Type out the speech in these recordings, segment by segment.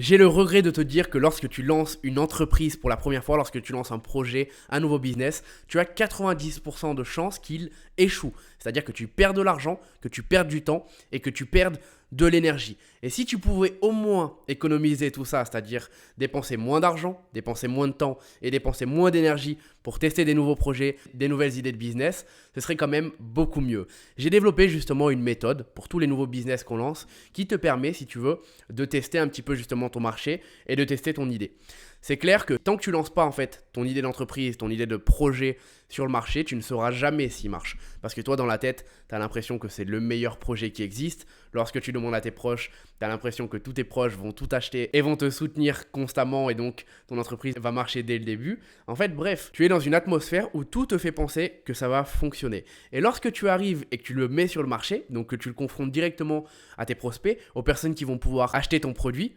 J'ai le regret de te dire que lorsque tu lances une entreprise pour la première fois, lorsque tu lances un projet, un nouveau business, tu as 90% de chances qu'il échoue. C'est-à-dire que tu perds de l'argent, que tu perds du temps et que tu perdes de l'énergie. Et si tu pouvais au moins économiser tout ça, c'est-à-dire dépenser moins d'argent, dépenser moins de temps et dépenser moins d'énergie pour tester des nouveaux projets, des nouvelles idées de business, ce serait quand même beaucoup mieux. J'ai développé justement une méthode pour tous les nouveaux business qu'on lance qui te permet, si tu veux, de tester un petit peu justement ton marché et de tester ton idée. C'est clair que tant que tu lances pas en fait ton idée d'entreprise, ton idée de projet sur le marché, tu ne sauras jamais s'il marche. Parce que toi dans la tête, tu as l'impression que c'est le meilleur projet qui existe. Lorsque tu demandes à tes proches, tu as l'impression que tous tes proches vont tout acheter et vont te soutenir constamment et donc ton entreprise va marcher dès le début. En fait, bref, tu es dans une atmosphère où tout te fait penser que ça va fonctionner. Et lorsque tu arrives et que tu le mets sur le marché, donc que tu le confrontes directement à tes prospects, aux personnes qui vont pouvoir acheter ton produit,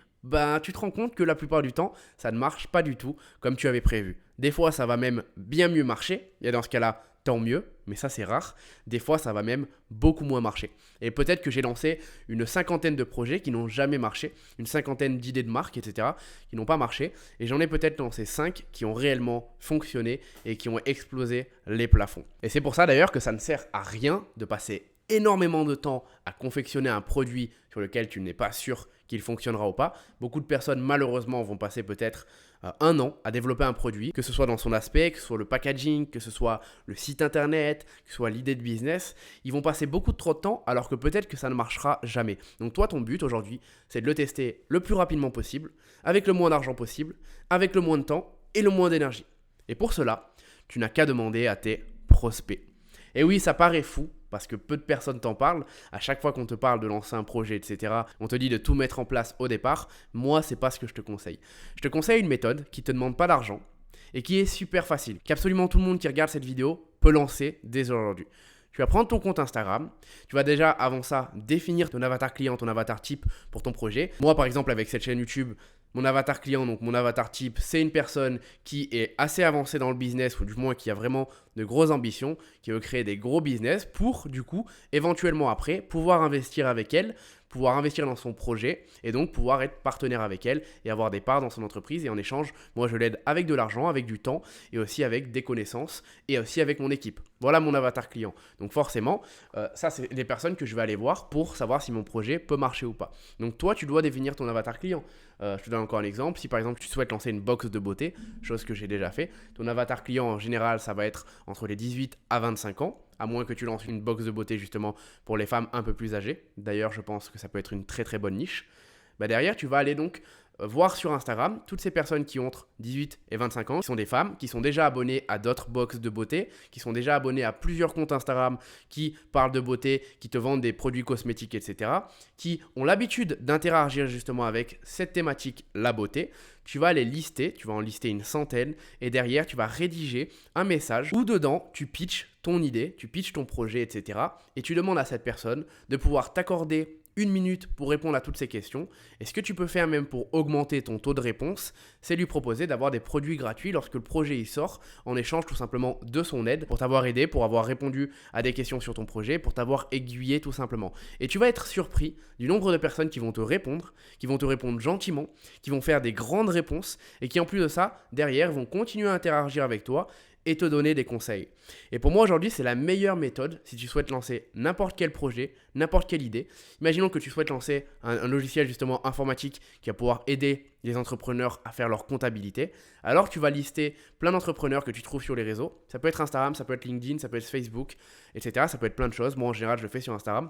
tu te rends compte que la plupart du temps, ça ne marche pas du tout comme tu avais prévu. Des fois, ça va même bien mieux marcher. Et dans ce cas-là, tant mieux, mais ça c'est rare. Des fois, ça va même beaucoup moins marcher. Et peut-être que j'ai lancé une cinquantaine de projets qui n'ont jamais marché, une cinquantaine d'idées de marque, etc., qui n'ont pas marché. Et j'en ai peut-être lancé 5 qui ont réellement fonctionné et qui ont explosé les plafonds. Et c'est pour ça d'ailleurs que ça ne sert à rien de passer énormément de temps à confectionner un produit sur lequel tu n'es pas sûr qu'il fonctionnera ou pas. Beaucoup de personnes malheureusement vont passer peut-être 1 an à développer un produit, que ce soit dans son aspect, que ce soit le packaging, que ce soit le site internet, que ce soit l'idée de business. Ils vont passer beaucoup trop de temps alors que peut-être que ça ne marchera jamais. Donc toi, ton but aujourd'hui, c'est de le tester le plus rapidement possible, avec le moins d'argent possible, avec le moins de temps et le moins d'énergie. Et pour cela, tu n'as qu'à demander à tes prospects. Et oui, ça paraît fou, parce que peu de personnes t'en parlent. À chaque fois qu'on te parle de lancer un projet, etc., on te dit de tout mettre en place au départ. Moi, c'est pas ce que je te conseille. Je te conseille une méthode qui ne te demande pas d'argent et qui est super facile, qu'absolument tout le monde qui regarde cette vidéo peut lancer dès aujourd'hui. Tu vas prendre ton compte Instagram, tu vas déjà avant ça définir ton avatar client, ton avatar type pour ton projet. Moi par exemple avec cette chaîne YouTube, mon avatar client, donc mon avatar type, c'est une personne qui est assez avancée dans le business ou du moins qui a vraiment de grosses ambitions, qui veut créer des gros business pour du coup éventuellement après pouvoir investir avec elle, pouvoir investir dans son projet et donc pouvoir être partenaire avec elle et avoir des parts dans son entreprise. Et en échange, moi je l'aide avec de l'argent, avec du temps et aussi avec des connaissances et aussi avec mon équipe. Voilà mon avatar client. Donc forcément, ça c'est des personnes que je vais aller voir pour savoir si mon projet peut marcher ou pas. Donc toi, tu dois définir ton avatar client. Je te donne encore un exemple. Si par exemple tu souhaites lancer une box de beauté, chose que j'ai déjà fait, ton avatar client en général, ça va être entre les 18 à 25 ans. À moins que tu lances une box de beauté justement pour les femmes un peu plus âgées. D'ailleurs, je pense que ça peut être une très très bonne niche. Derrière, tu vas aller donc voir sur Instagram toutes ces personnes qui ont entre 18 et 25 ans, qui sont des femmes, qui sont déjà abonnées à d'autres box de beauté, qui sont déjà abonnées à plusieurs comptes Instagram qui parlent de beauté, qui te vendent des produits cosmétiques, etc., qui ont l'habitude d'interagir justement avec cette thématique, la beauté. Tu vas les lister, tu vas en lister une centaine et derrière, tu vas rédiger un message où dedans, tu pitches ton idée, tu pitches ton projet, etc. Et tu demandes à cette personne de pouvoir t'accorder 1 minute pour répondre à toutes ces questions. Et ce que tu peux faire même pour augmenter ton taux de réponse, c'est lui proposer d'avoir des produits gratuits lorsque le projet y sort, en échange tout simplement de son aide, pour t'avoir aidé, pour avoir répondu à des questions sur ton projet, pour t'avoir aiguillé tout simplement. Et tu vas être surpris du nombre de personnes qui vont te répondre gentiment, qui vont faire des grandes réponses et qui en plus de ça, derrière, vont continuer à interagir avec toi et te donner des conseils. Et pour moi aujourd'hui, c'est la meilleure méthode si tu souhaites lancer n'importe quel projet, n'importe quelle idée. Imaginons que tu souhaites lancer un logiciel justement informatique qui va pouvoir aider les entrepreneurs à faire leur comptabilité. Alors tu vas lister plein d'entrepreneurs que tu trouves sur les réseaux. Ça peut être Instagram, ça peut être LinkedIn, ça peut être Facebook, etc. Ça peut être plein de choses. Moi en général, je le fais sur Instagram.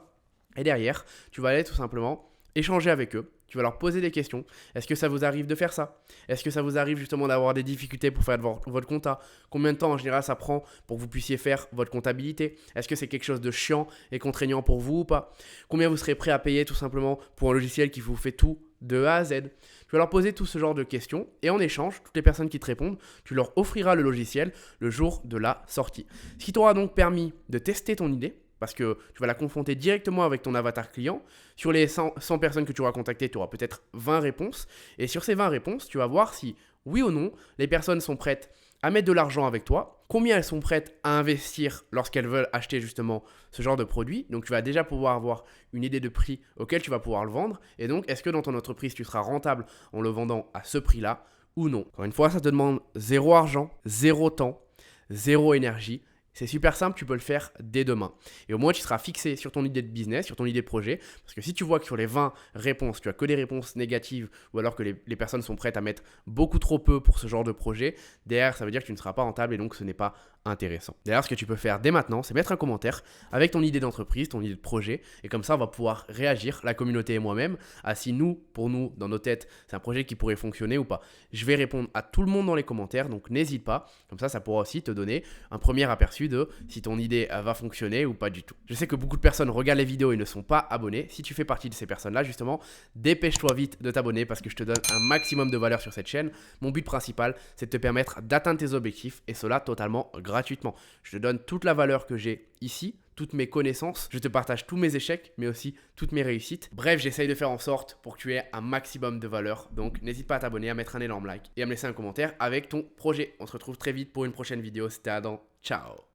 Et derrière, tu vas aller tout simplement échanger avec eux. Tu vas leur poser des questions. Est-ce que ça vous arrive de faire ça? Est-ce que ça vous arrive justement d'avoir des difficultés pour faire votre compta? Combien de temps en général ça prend pour que vous puissiez faire votre comptabilité? Est-ce que c'est quelque chose de chiant et contraignant pour vous ou pas? Combien vous serez prêt à payer tout simplement pour un logiciel qui vous fait tout de A à Z? Tu vas leur poser tout ce genre de questions et en échange, toutes les personnes qui te répondent, tu leur offriras le logiciel le jour de la sortie. Ce qui t'aura donc permis de tester ton idée, parce que tu vas la confronter directement avec ton avatar client. Sur les 100 personnes que tu auras contactées, tu auras peut-être 20 réponses. Et sur ces 20 réponses, tu vas voir si, oui ou non, les personnes sont prêtes à mettre de l'argent avec toi, combien elles sont prêtes à investir lorsqu'elles veulent acheter justement ce genre de produit. Donc tu vas déjà pouvoir avoir une idée de prix auquel tu vas pouvoir le vendre. Et donc est-ce que dans ton entreprise tu seras rentable en le vendant à ce prix-là ou non? Encore une fois, ça te demande zéro argent, zéro temps, zéro énergie. C'est super simple, tu peux le faire dès demain. Et au moins, tu seras fixé sur ton idée de business, sur ton idée de projet. Parce que si tu vois que sur les 20 réponses, tu as que des réponses négatives ou alors que les personnes sont prêtes à mettre beaucoup trop peu pour ce genre de projet, derrière, ça veut dire que tu ne seras pas rentable et donc ce n'est pas intéressant. D'ailleurs, ce que tu peux faire dès maintenant, c'est mettre un commentaire avec ton idée d'entreprise, ton idée de projet. Et comme ça, on va pouvoir réagir, la communauté et moi-même, à si pour nous, dans nos têtes, c'est un projet qui pourrait fonctionner ou pas. Je vais répondre à tout le monde dans les commentaires, donc n'hésite pas. Comme ça pourra aussi te donner un premier aperçu de si ton idée va fonctionner ou pas du tout. Je sais que beaucoup de personnes regardent les vidéos et ne sont pas abonnées. Si tu fais partie de ces personnes-là, justement, dépêche-toi vite de t'abonner parce que je te donne un maximum de valeur sur cette chaîne. Mon but principal, c'est de te permettre d'atteindre tes objectifs et cela totalement gratuitement. Je te donne toute la valeur que j'ai ici, toutes mes connaissances, je te partage tous mes échecs, mais aussi toutes mes réussites. Bref, j'essaye de faire en sorte pour que tu aies un maximum de valeur. Donc, n'hésite pas à t'abonner, à mettre un énorme like et à me laisser un commentaire avec ton projet. On se retrouve très vite pour une prochaine vidéo. C'était Adam. Ciao.